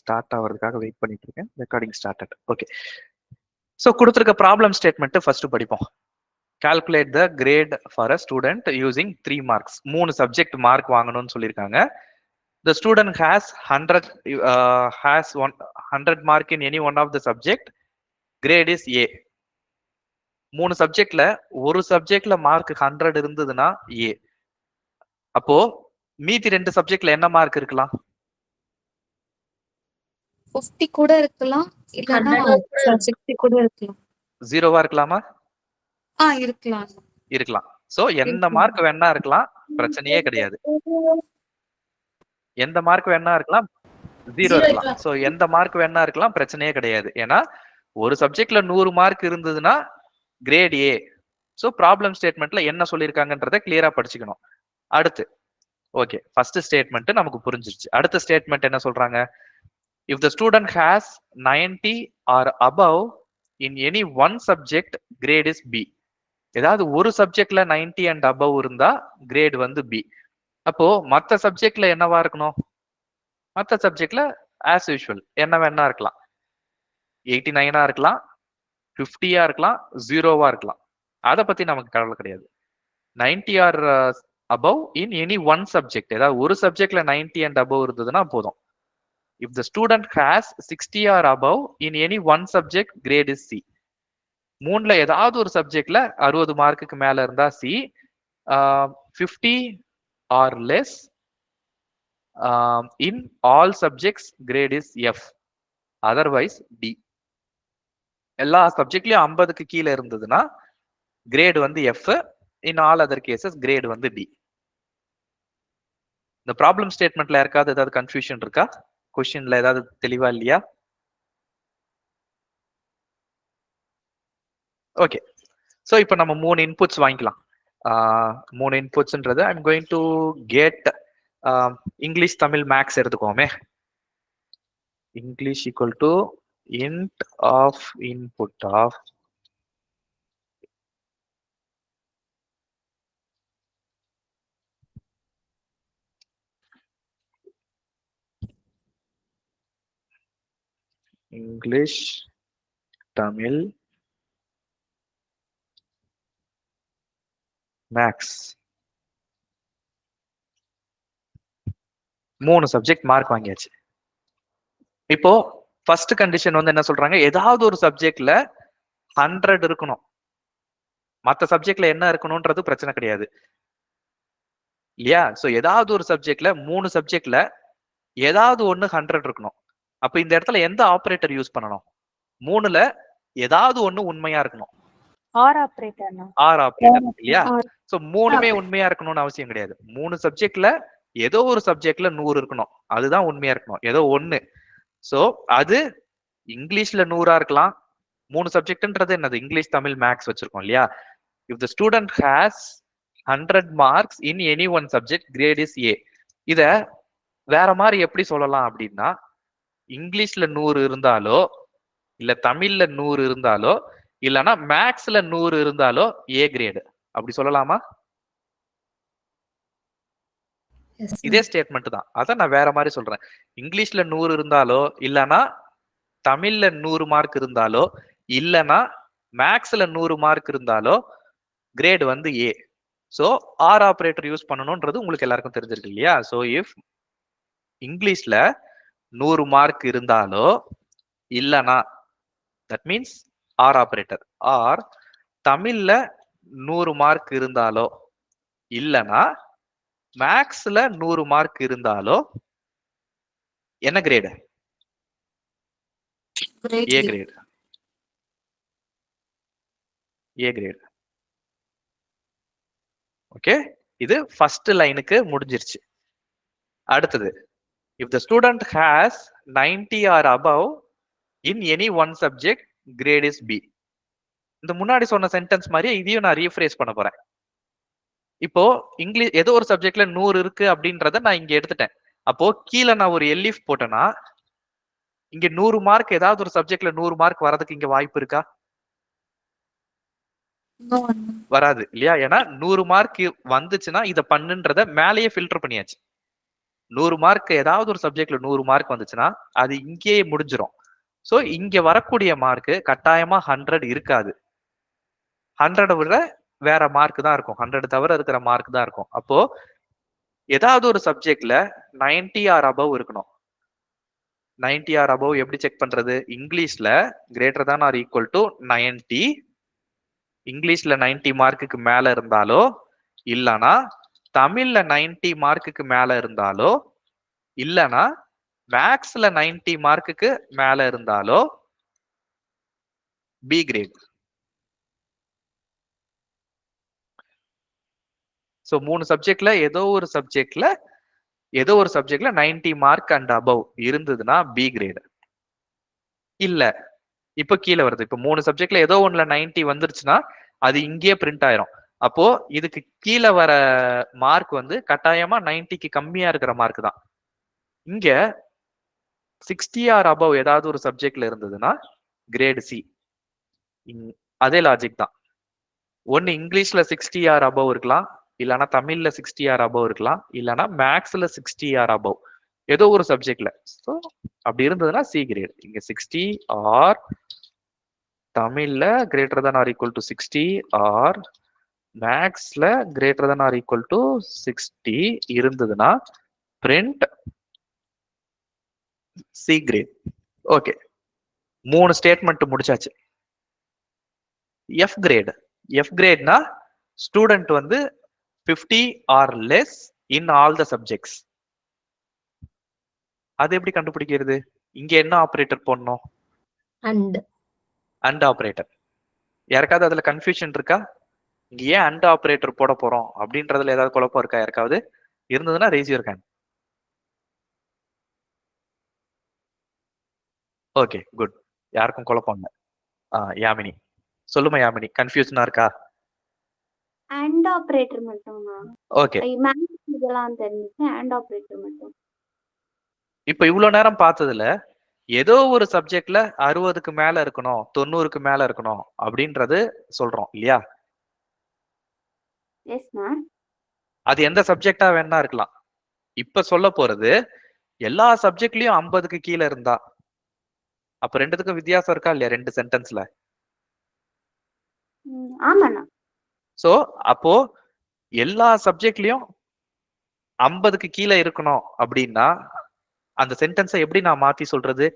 Start ஆகிறதுக்காக wait பண்ணிட்டு இருக்கேன். Recording started. ஓகே. ஸோ கொடுத்துருக்க ப்ராப்ளம் ஸ்டேட்மெண்ட் ஃபர்ஸ்ட் படிப்போம். Calculate the grade for a student using 3 marks. 3 subject mark வாங்கணும்னு சொல்லியிருக்காங்க. The student has 100 mark in any one of the subject. Grade is A. 3 சப்ஜெக்ட்ல ஒரு சப்ஜெக்ட்ல mark 100 இருந்ததுன்னா A. அப்போ மீதி 2 சப்ஜெக்ட்ல என்ன மார்க் இருக்கலாம்? 50 கூட இருக்கலாம், இல்லனா 60 கூட இருக்கலாம். ஜீரோவா இருக்கலாமா? இருக்கலாம். இருக்கலாம். சோ எந்த மார்க் வேணா இருக்கலாம், பிரச்சனையே கிடையாது. எந்த மார்க் வேணா இருக்கலாம், ஜீரோ இருக்கலாம். சோ எந்த மார்க் வேணா இருக்கலாம், பிரச்சனையே கிடையாது. ஏன்னா ஒரு சப்ஜெக்ட்ல 100 மார்க் இருந்ததுன்னா கிரேட் ஏ. சோ ப்ராப்ளம் ஸ்டேட்மெண்ட்ல என்ன சொல்லியிருக்காங்கன்றத கிளியரா படிச்சுக்கணும். அடுத்து ஓகே, ஃபர்ஸ்ட் ஸ்டேட்மெண்ட் நமக்கு புரிஞ்சிருச்சு. அடுத்த ஸ்டேட்மெண்ட் என்ன சொல்றாங்க? If the student has 90 or above in any one subject, grade is B. ஏதாவது ஒரு சப்ஜெக்ட்ல 90 and above இருந்தா கிரேட் வந்து B. அப்போ மற்ற சப்ஜெக்ட்ல என்னவா இருக்கணும்? மற்ற சப்ஜெக்ட்ல ஆஸ் யூஷுவல் என்ன வேணா இருக்கலாம். 89 இருக்கலாம், 50 இருக்கலாம், 0 இருக்கலாம். அதை பத்தி நமக்கு கவலை கிடையாது. 90 or above in any one subject. ஏதாவது ஒரு சப்ஜெக்ட்ல 90 and above இருந்ததுன்னா போதும். If the student has 60 or above in any one subject, grade is C. மூணுல ஏதாவது ஒரு சப்ஜெக்ட்ல 60 மார்க்குக்கு மேல இருந்தா C. 50 or less in all subjects, grade is F. Otherwise D. எல்லா சப்ஜெக்ட்லயும் 50க்கு கீழே இருந்ததுன்னா கிரேட் வந்து F. In all other cases, grade வந்து D. இந்த ப்ராப்ளம் ஸ்டேட்மெண்ட்ல யாருக்காவது ஏதாவது கன்ஃபியூஷன் இருக்கா? கொஸ்டின்ல ஏதாவது தெளிவா இல்லையா? ஓகே. ஸோ இப்போ நம்ம 3 இன்புட்ஸ் வாங்கிக்கலாம். 3 இன்புட்ஸ்ன்றது I'm going to get English, Tamil, maths எடுத்துக்கோமே. English equal to int of input of English, Tamil, maths. 3 subject mark வாங்கியாச்சு. இப்போ ஃபர்ஸ்ட் கண்டிஷன் வந்து என்ன சொல்றாங்க? ஏதாவது ஒரு சப்ஜெக்ட்ல 100 இருக்கணும். மற்ற சப்ஜெக்ட்ல என்ன இருக்கணும்ன்றது பிரச்சனை கிடையாது இல்லையா? சோ ஏதாவது ஒரு சப்ஜெக்ட்ல 3 சப்ஜெக்ட்ல ஏதாவது ஒண்ணு 100 இருக்கணும். அப்ப இந்த இடத்துல எந்த ஆபரேட்டர் யூஸ் பண்ணணும்? 3ல ஏதாவது ஒண்ணு உண்மையா இருக்கணும். ஆர் ஆபரேட்டர் இல்லையா? சோ 3மே உண்மையா இருக்கணும்னு அவசியம் கிடையாது. 3 சப்ஜெக்ட்ல ஏதோ ஒரு சப்ஜெக்ட்ல 100 இருக்கணும். அதுதான் உண்மையா இருக்கணும். ஏதோ ஒண்ணு. சோ அது இங்கிலீஷ்ல 100 இருக்கலாம். 3 சப்ஜெக்ட்ன்றது என்னது? இங்கிலீஷ், தமிழ், மேக்ஸ் வச்சிருக்கோம் இல்லையா? If the student has 100 marks in any one subject, grade is A. இத வேற மாதிரி எப்படி சொல்லலாம் அப்படின்னா, இங்கிலீஷ்ல 100 இருந்தாலோ, இல்ல தமிழ்ல 100 இருந்தாலோ, இல்லனா மேக்ஸ்ல 100 இருந்தாலோ ஏ கிரேடு. அப்படி சொல்லலாமா? இதே ஸ்டேட்மெண்ட் தான். அதான் நான் வேற மாதிரி சொல்றேன். இங்கிலீஷ்ல 100 இருந்தாலோ, இல்லனா தமிழ்ல 100 மார்க் இருந்தாலோ, இல்லனா மேக்ஸ்ல 100 மார்க் இருந்தாலோ கிரேட் வந்து ஏ. சோ ஆர் ஆபரேட்டர் யூஸ் பண்ணணும்ன்றது உங்களுக்கு எல்லாருக்கும் தெரிஞ்சிருக்கு இல்லையா? சோ இஃப் இங்கிலீஷ்ல 100 மார்க் இருந்தாலோ, இல்லனா that means or operator, or தமிழ்ல 100 மார்க் இருந்தாலோ, இல்லனா மேக்ஸ்ல 100 மார்க் இருந்தாலோ என்ன கிரேடு? ஏ கிரேட். ஏ கிரேட். ஓகே, இது ஃபர்ஸ்ட் லைனுக்கு முடிஞ்சிருச்சு. அடுத்தது, if the student has 90 or above in any one subject, grade is B. இந்த முன்னாடி சொன்ன சென்டென்ஸ் மாதிரி இதையும் நான் ரீஃப்ரேஸ் பண்ண போறேன். இப்போ இங்கிலீஷ் ஏதோ ஒரு சப்ஜெக்ட்ல 100 இருக்கு அப்படின்றத நான் இங்க எடுத்துட்டேன். அப்போ கீழே நான் ஒரு எல்லிஃப் போட்டேன்னா இங்க 100 மார்க் ஏதாவது ஒரு சப்ஜெக்ட்ல 100 மார்க் வரதுக்கு இங்க வாய்ப்பு இருக்கா? வராது இல்லையா? ஏன்னா 100 மார்க் வந்துச்சுன்னா இதை பண்ணுன்றத மேலேயே ஃபில்டர் பண்ணியாச்சு. 100 மார்க் ஏதாவது ஒரு சப்ஜெக்ட்ல 100 மார்க் வந்துச்சுன்னா அது இங்கேயே முடிஞ்சிடும். ஸோ இங்க வரக்கூடிய மார்க் கட்டாயமா 100 இருக்காது. 100 விட வேற மார்க் தான் இருக்கும். 100 தவிர இருக்கிற மார்க் தான் இருக்கும். அப்போ ஏதாவது ஒரு சப்ஜெக்ட்ல 90 ஆர் அபவ் இருக்கணும். 90 ஆர் அபவ் எப்படி செக் பண்றது? இங்கிலீஷ்ல greater than R equal to 90. இங்கிலீஷ்ல 90 மார்க்குக்கு மேல இருந்தாலோ இல்லனா தமிழ்ல 90 மார்க்குக்கு மேல இருந்தாலோ இல்லனா மேக்ஸ்ல 90 மார்க்குக்கு மேல இருந்தாலோ பி கிரேட். சோ 3 சப்ஜெக்ட்ல ஏதோ ஒரு சப்ஜெக்ட்ல 90 மார்க் அண்ட் அபவ் இருந்ததுன்னா பி கிரேட். இல்ல இப்ப கீழே வருது. இப்ப 3 சப்ஜெக்ட்ல ஏதோ ஒண்ணுல 90 வந்துருச்சுன்னா அது இங்கேயே பிரிண்ட் ஆயிரும். அப்போ இதுக்கு கீழே வர மார்க் வந்து கட்டாயமா 90க்கு கம்மியா இருக்கிற மார்க் தான். இங்க 60 ஆர் அபவ் ஏதாவது ஒரு சப்ஜெக்ட்ல இருந்ததுன்னா கிரேட் சி. அதே லாஜிக் தான். ஒன்னு இங்கிலீஷ்ல 60 ஆர் அபவ் இருக்கலாம், இல்லனா தமிழ்ல 60 ஆர் அபவ் இருக்கலாம், இல்லனா மேக்ஸ்ல 60 ஆர் அபவ் ஏதோ ஒரு சப்ஜெக்ட்ல. ஸோ அப்படி இருந்ததுன்னா சி கிரேட். இங்க 60 ஆர் தமிழ்ல greater than or equal to 60 or மேக்ஸ்ல greater than or equal to 60 இருந்ததுன்னா print C grade. Okay, 3 statement முடிச்சாச்சு. F grade. எஃப் கிரேட்னா ஸ்டூடெண்ட் வந்து 50 or less in all the subjects. அது எப்படி கண்டுபிடிக்கிறது? இங்க என்ன ஆபரேட்டர் போடணும்? And operator. யாருக்காவது அதுல கன்ஃபியூஷன் இருக்கா? இங்க ஏன் அண்ட் ஆபரேட்டர் போட போறோம் அப்படின்றதுல ஏதாவது குழப்பம் இருக்கா யாருக்காவது? இருந்ததுன்னா race your hand. Okay, good. யாருக்கும் குழப்பம் இல்லை. யாமினி சொல்லுமா. யாமினி கன்ஃபியூஷனா இருக்கா? அண்ட் ஆபரேட்டர் மட்டும் ஓகே, மேக்ஸ் இதெல்லாம் தெரிஞ்சுச்சு. அண்ட் ஆபரேட்டர் மட்டும். இப்ப இவ்வளவு நேரம் பார்த்ததுல ஏதோ ஒரு சப்ஜெக்ட்ல 60க்கு மேல இருக்கணும், 90க்கு மேல இருக்கணும் அப்படின்றது சொல்றோம் இல்லையா? Yes ma'am. அது எந்த சப்ஜெக்டா வேணா இருக்கலாம். இப்ப சொல்ல போறது எல்லா சப்ஜெக்ட்லயும் 50க்கு கீழே இருந்தா அப்ப ரெண்டுத்துக்கும் வித்தியாசம் இருக்கா இல்லையா? 2 சென்டென்ஸ்ல. ஆமாண்ணா. சோ அப்போ எல்லா சப்ஜெக்ட்லயும் 50க்கு கீழே இருக்கணும் அப்படின்னா அந்த சென்டென்ஸை எப்படி நான் மாத்தி சொல்றது?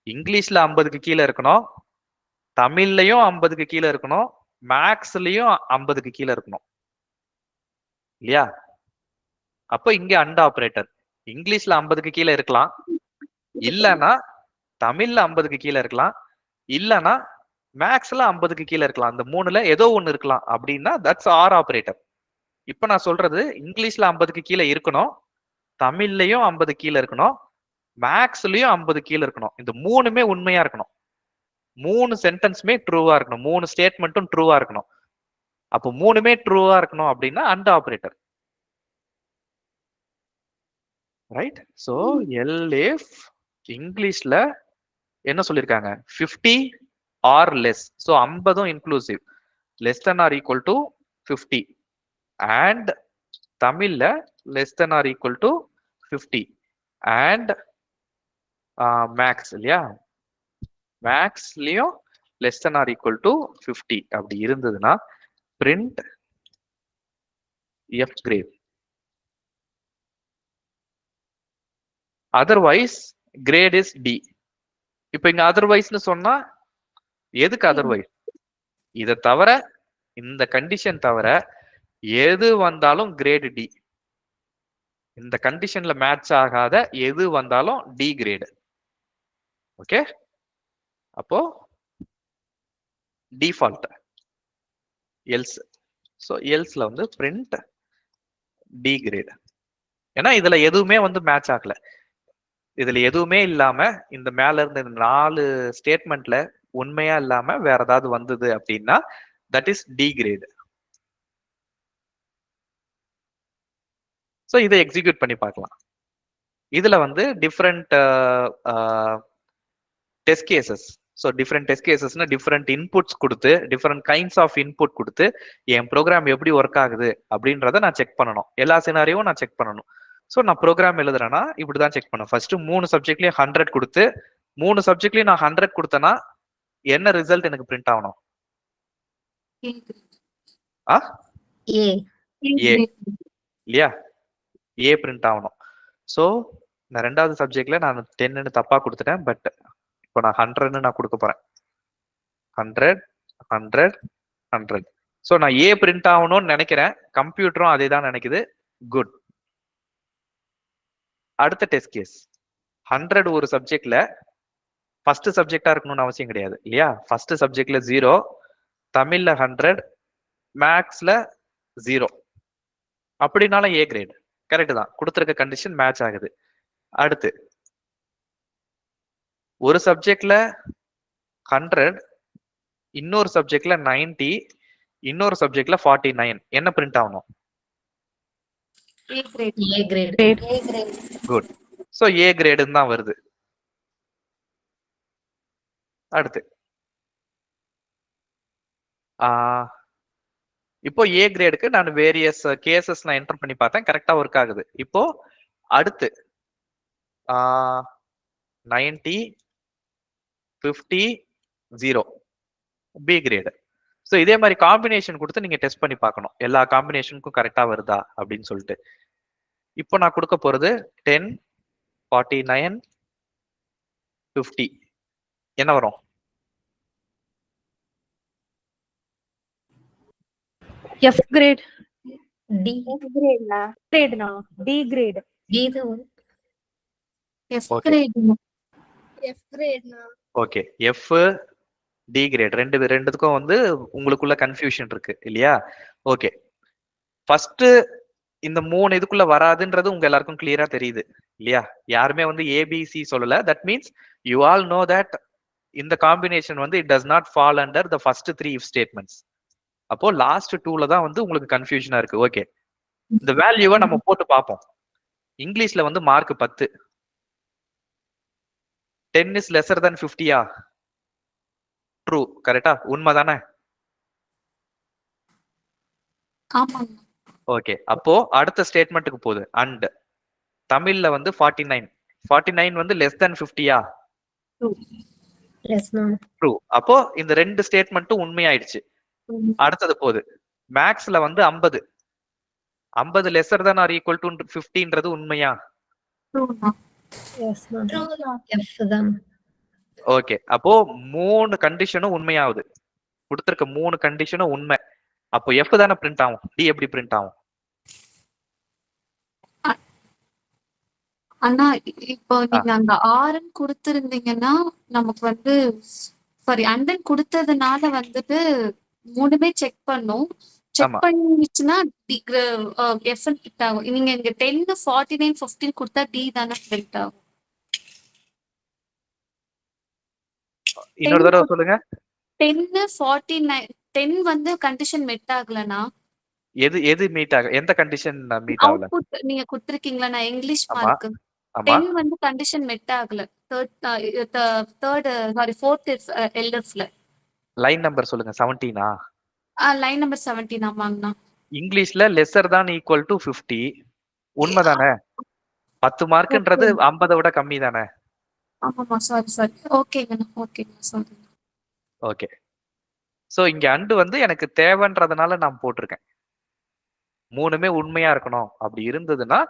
இங்கிலீஷ்ல 50க்கு கீழே இருக்கணும், தமிழ்லயும் 50க்கு கீழே இருக்கணும், மேக்ஸ்லயும் 50க்கு கீழே இருக்கணும் இல்லையா? அப்ப இங்க அண்ட் ஆபரேட்டர். இங்கிலீஷ்ல 50க்கு கீழே இருக்கலாம், இல்லனா தமிழ்ல 50க்கு கீழே இருக்கலாம், இல்லனா மேக்ஸ்ல 50க்கு கீழே இருக்கலாம். அந்த 3ல ஏதோ ஒண்ணு இருக்கலாம் அப்படின்னா தட்ஸ் ஆர் ஆபரேட்டர். இப்ப நான் சொல்றது இங்கிலீஷ்ல 50க்கு கீழே இருக்கணும், தமிழ்லயும் 50 கீழே இருக்கணும், மேக்ஸ்லயும் 50 கீழே இருக்கணும். இந்த 3மே உண்மையா இருக்கணும். 3 சென்டென்ஸுமே ட்ரூவா இருக்கணும். 3 ஸ்டேட்மெண்ட்டும் ட்ரூவா இருக்கணும். அப்போ 3மே ட்ரூவா இருக்கணும் அப்படின்னா and operator. Right? So elif இங்கிலீஷ்ல என்ன சொல்லிருக்காங்க? 50 ஆர் லெஸ். சோ 50ம் inclusive. Less than or equal to 50. And தமிழ்ல less than or equal to 50. And maths இல்லையா? மேக்ஸ்லயும் less than or equal to 50 அப்படி இருந்ததுன்னா print F grade. Otherwise grade is D. இப்ப இங்க அதர்வைஸ்னு சொன்னா எதுக்கு அதர்வைஸ்? இதை தவிர, இந்த கண்டிஷன் தவிர எது வந்தாலும் கிரேட் டி. இந்த கண்டிஷன்ல மேட்ச் ஆகாத எது வந்தாலும் டி கிரேடு. ஓகே, அப்போ டிஃபால்ட் எல்ஸ். ஸோ எல்ஸ்ல வந்து பிரிண்ட் டி கிரேட். ஏன்னா இதுல எதுவுமே வந்து மேட்ச் ஆகல. இதுல எதுவுமே இல்லாம இந்த மேல இருந்த 4 ஸ்டேட்மெண்ட்ல உண்மையா இல்லாம வேற ஏதாவது வந்தது அப்படின்னா that is D grade. So இதை எக்ஸிக்யூட் பண்ணி பார்க்கலாம். இதுல வந்து different test cases. So different test கேசஸ்னா டிஃப்ரெண்ட் இன்புட்ஸ் கொடுத்து, டிஃப்ரெண்ட் கைண்ட்ஸ் ஆஃப் இன்புட் கொடுத்து என் ப்ரோக்ராம் எப்படி ஒர்க் ஆகுது அப்படின்றத நான் செக் பண்ணணும். எல்லா சினாரியும் நான் செக் பண்ணணும். ஸோ நான் ப்ரோக்ராம் எழுதுறேன்னா இப்படிதான் செக் பண்ணேன். ஃபர்ஸ்ட் 3 சப்ஜெக்ட்லயும் 100 கொடுத்து 3 சப்ஜெக்ட்லயும் நான் 100 கொடுத்தேன்னா என்ன ரிசல்ட் எனக்கு பிரிண்ட் ஆகணும்? ஆ ஏ ஏ இல்லையா? ஏ பிரிண்ட் ஆகணும். ஸோ நான் 2வது சப்ஜெக்ட்ல நான் 10ன்னு தப்பா கொடுத்துட்டேன். பட் இப்போ நான் 100ன்னு நான் கொடுக்க போறேன். 100 100 100. ஸோ நான் ஏ பிரிண்ட் ஆகணும்னு நினைக்கிறேன். கம்ப்யூட்டரும் அதே தான் நினைக்குது. குட். அடுத்த டெஸ்ட் கேஸ் 100 ஒரு சப்ஜெக்ட்ல ஃபர்ஸ்ட் சப்ஜெக்டா இருக்கணும்னு அவசியம் கிடையாது இல்லையா? ஃபர்ஸ்ட் சப்ஜெக்ட்ல 0, தமிழ்ல 100, மேக்ஸ்ல 0. அப்படின்னாலும் ஏ கிரேட். கரெக்ட் தான். கொடுத்துருக்க கண்டிஷன் மேட்ச் ஆகுது. அடுத்து ஒரு சப்ஜெக்ட்ல 100, இன்னொரு சப்ஜெக்ட்ல 90, இன்னொரு சப்ஜெக்ட்ல 49. என்ன பிரிண்ட் ஆகணும்? ஏ கிரேட் குட். ஸோ ஏ கிரேடுன்னு தான் வருது. அடுத்து இப்போ ஏ கிரேடுக்கு நான் வேரியஸ் கேசஸ் நான் என்டர் பண்ணி பார்த்தேன். கரெக்டா ஒர்க் ஆகுது. இப்போ அடுத்து 90, 50, 0 பி கிரேடு. ஸோ இதே மாதிரி காம்பினேஷன் கொடுத்து நீங்க டெஸ்ட் பண்ணி பார்க்கணும் எல்லா காம்பினேஷனுக்கும் கரெக்டா வருதா அப்படின்னு சொல்லிட்டு. இப்போ நான் கொடுக்க போறது 10, 49, 50. என்ன வரும்? F grade. டி கிரேட்னா Grade na. D grade. D தான் வரும். Okay. F grade na. Okay. F D grade ரெண்டுத்துக்கும் வந்து உங்களுக்குள்ள கன்ஃபியூஷன் இருக்கு இல்லையா? ஓகே. ஃபர்ஸ்ட் இந்த 3 இதுக்குள்ள வராதுன்றது உங்க எல்லாருக்கும் கிளியரா தெரியுது இல்லையா? யாருமே வந்து ஏபிசி சொல்லல. That means you all know that இந்த காம்பினேஷன் வந்து it does not fall under the first 3 if statements. அப்போ லாஸ்ட் 2ல தான் வந்து உங்களுக்கு கன்ஃபியூஷனா இருக்கு. ஓகே. இந்த வேல்யூவை நம்ம போட்டு பார்ப்போம். இங்கிலீஷ்ல வந்து மார்க் 10. 10 is lesser than 50யா? ட்ரூ. கரெக்டா? உண்மைதானே? ஆமாங்க. ஓகே. அப்போ அடுத்த ஸ்டேட்மெண்ட்டுக்கு போகுது. அண்ட் தமிழ்ல வந்து 49. 49 வந்து லெஸ் தென் 50யா? லெஸ் தான். ட்ரூ. அப்போ இந்த 2 ஸ்டேட்மெண்ட்டும் உண்மையாயிடுச்சு. அடுத்தது போகுது. மேக்ஸ்ல வந்து 50. 50 lesser than or equal to 50ன்றது உண்மையா? Yes na. எஃப் தான். ஓகே. அப்போ 3 கண்டிஷனும் உண்மையாகுது. கொடுத்திருக்க 3 கண்டிஷனும் உண்மை. அப்போ எஃப் தானே பிரிண்ட் ஆகும். டி எப்படி பிரிண்ட் ஆகும்? ஆனா இப்போ நீங்க அங்க ஆர்ன்னு கொடுத்திருந்தீங்கன்னா நமக்கு வந்து சாரி அண்ட் தென் கொடுத்ததுனால வந்துட்டு 3மே செக் பண்ணும். செக் ஆமா. பண்ணிச்சுன்னா எஃப் பிரிண்ட் ஆகும். நீங்க இங்க 10, 49, 15 கொடுத்தா டி தானே பிரிண்ட் ஆகும். இன்னொரு தடவை சொல்லுங்க. 10, 49, 10 வந்து கண்டிஷன் மெட் ஆகலனா எது மீட் ஆக எந்த கண்டிஷன் மீட் ஆகல? அவுட்புட் நீங்க கொடுத்திருக்கீங்களா? நான் இங்கிலீஷ் ஆமா. மார்க் ஆமா. 10 வந்து கண்டிஷன் மெட் ஆகல. ஃபோர்த் எல்எஃப்ல லைன் நம்பர் சொல்லுங்க. 17ஆ? லைன் நம்பர் 17 ஆமாங்கண்ணா. இங்கிலீஷ்ல லெஸர் தான் ஈக்குவல் டு 50. உண்மைதானே? 10 மார்க்ன்றது 50 விட கம்மி தானே? ஆமாமா சாரி ஓகேங்கண்ணா சாரி. ஓகே. சோ இங்க அண்டு வந்து எனக்கு தேவைன்றதுனால நான் போட்டிருக்கேன். 3மே உண்மையா இருக்கணும். அப்படி இருந்ததுன்னா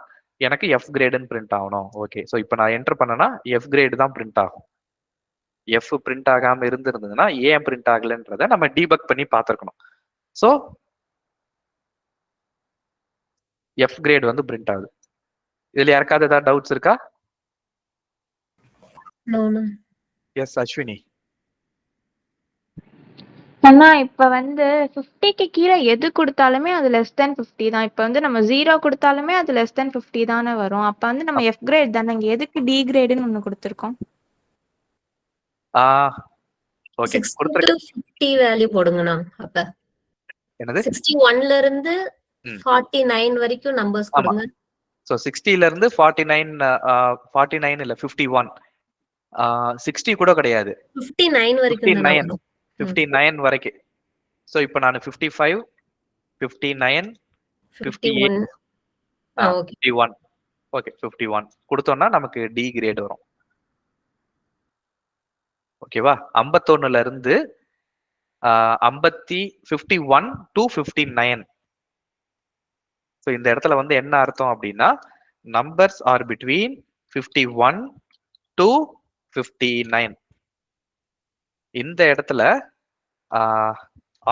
எனக்கு எஃப் கிரேடுன்னு பிரிண்ட் ஆகணும். ஓகே. சோ இப்போ நான் என்டர் பண்ணனா எஃப் கிரேடு தான் பிரிண்ட் ஆகும். எஃப் பிரிண்ட் ஆகாம இருந்திருந்ததுன்னா ஏன் பிரிண்ட் ஆகலன்றத நம்ம டீபக் பண்ணி பார்த்திருக்கணும். சோ எஃப் கிரேட் வந்து பிரிண்ட் ஆகுது. இதுல யாருக்காவது ஏதாவது டவுட்ஸ் இருக்கா? No no. எஸ் அஸ்வினி. அண்ணா இப்ப வந்து 50க்கு கீழே எது கொடுத்தாலுமே அது லெஸ் தென் 50 தான். இப்ப வந்து நம்ம 0 கொடுத்தாலுமே அது லெஸ் தென் 50 தானே வரும். அப்ப வந்து நம்ம எஃப் கிரேட் தானே. இங்க எதுக்கு டி கிரேடுன்னு ஒண்ணு கொடுத்துருக்கோம்? ஓகே. 60 to 50 வேல்யூ போடுங்கண்ணா. அப்ப என்னது? 61ல இருந்து 49 வரைக்கும் நம்பர்ஸ் ஆமா. கொடுங்க. சோ 60ல இருந்து 49 இல்ல 51. 60 கூட கிடையாது. 59 வரைக்கும் தானே 59 வரும். 59 வரைக்கும். சோ இப்போ நான் 55, 59, 58, 51. ஓகே. 51. ஓகே 51 கொடுத்தோம்னா நமக்கு டி கிரேட் வரும். ஓகேவா? 51ல இருந்து 51 to 59. ஸோ இந்த இடத்துல வந்து என்ன அர்த்தம் அப்படின்னா நம்பர்ஸ் ஆர் பிட்வீன் 51 to 59. இந்த இடத்துல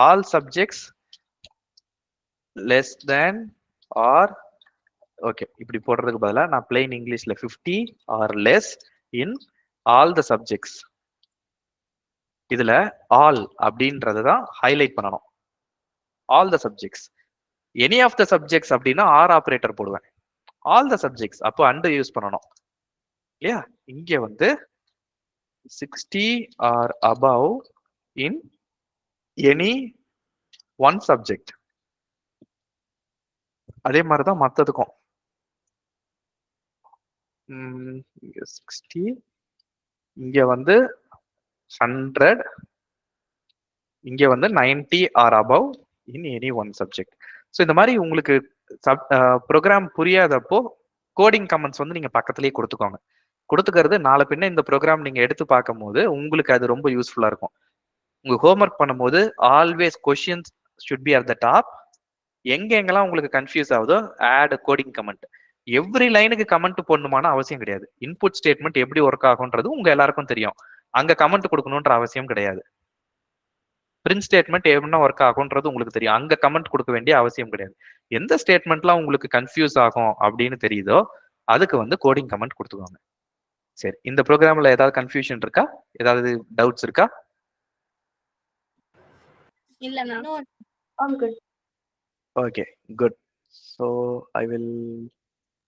all subjects less than or okay இப்படி போடுறதுக்கு பதிலாக நான் பிளெயின் இங்கிலீஷ்ல 50 or less in all the subjects. இதுல ஆல் அப்படின்றது தான் ஹைலைட் பண்ணணும். All the subjects. Any of the subjects அப்படின்னா ஆர் ஆப்ரேட்டர் போடுவேன். ஆல் த சப்ஜெக்ட்ஸ் அப்போ அண்டு யூஸ் பண்ணணும் இல்லையா? இங்க வந்து 60 or above in any one subject. அதே மாதிரிதான் மற்றதுக்கும் 60 இங்க வந்து 100 இங்க வந்து 90 or above in any one subject. So இந்த மாதிரி உங்களுக்கு ப்ரோக்ராம் புரியாதப்போ கோடிங் கமெண்ட்ஸ் வந்து நீங்க பக்கத்துலேயே கொடுத்துக்கோங்க. கொடுத்துக்கிறது நாளை பின்ன இந்த ப்ரோக்ராம் நீங்க எடுத்து பார்க்கும் போது உங்களுக்கு அது ரொம்ப யூஸ்ஃபுல்லா இருக்கும். உங்க ஹோம்ஒர்க் பண்ணும்போது always questions should be at the top. எங்கெங்கெல்லாம் உங்களுக்கு கன்ஃபியூஸ் ஆகுதோ ஆட் கோடிங் கமெண்ட். எவ்ரி லைனுக்கு கமெண்ட் போடணுமான அவசியம் கிடையாது. இன்புட் ஸ்டேட்மெண்ட் எப்படி ஒர்க் ஆகுன்றது உங்க எல்லாருக்கும் தெரியும். அங்க கமெண்ட் கொடுக்கணுன்ற அவசியம் கிடையாது. பிரிண்ட் ஸ்டேட்மெண்ட் என்ன ஒர்க் ஆகுன்றது உங்களுக்கு தெரியும். அங்க கமெண்ட் கொடுக்க வேண்டிய அவசியம் கிடையாது. எந்த ஸ்டேட்மெண்ட்லாம் உங்களுக்கு கன்ஃபியூஸ் ஆகும் அப்படின்னு தெரியுதோ அதுக்கு வந்து கோடிங் கமெண்ட் கொடுத்துக்கோங்க. சரி, இந்த ப்ரோக்ராம்ல ஏதாவது கன்ஃபியூஷன் இருக்கா? ஏதாவது டவுட்ஸ் இருக்கா? இல்ல ma'am. All good. Okay, good. So I will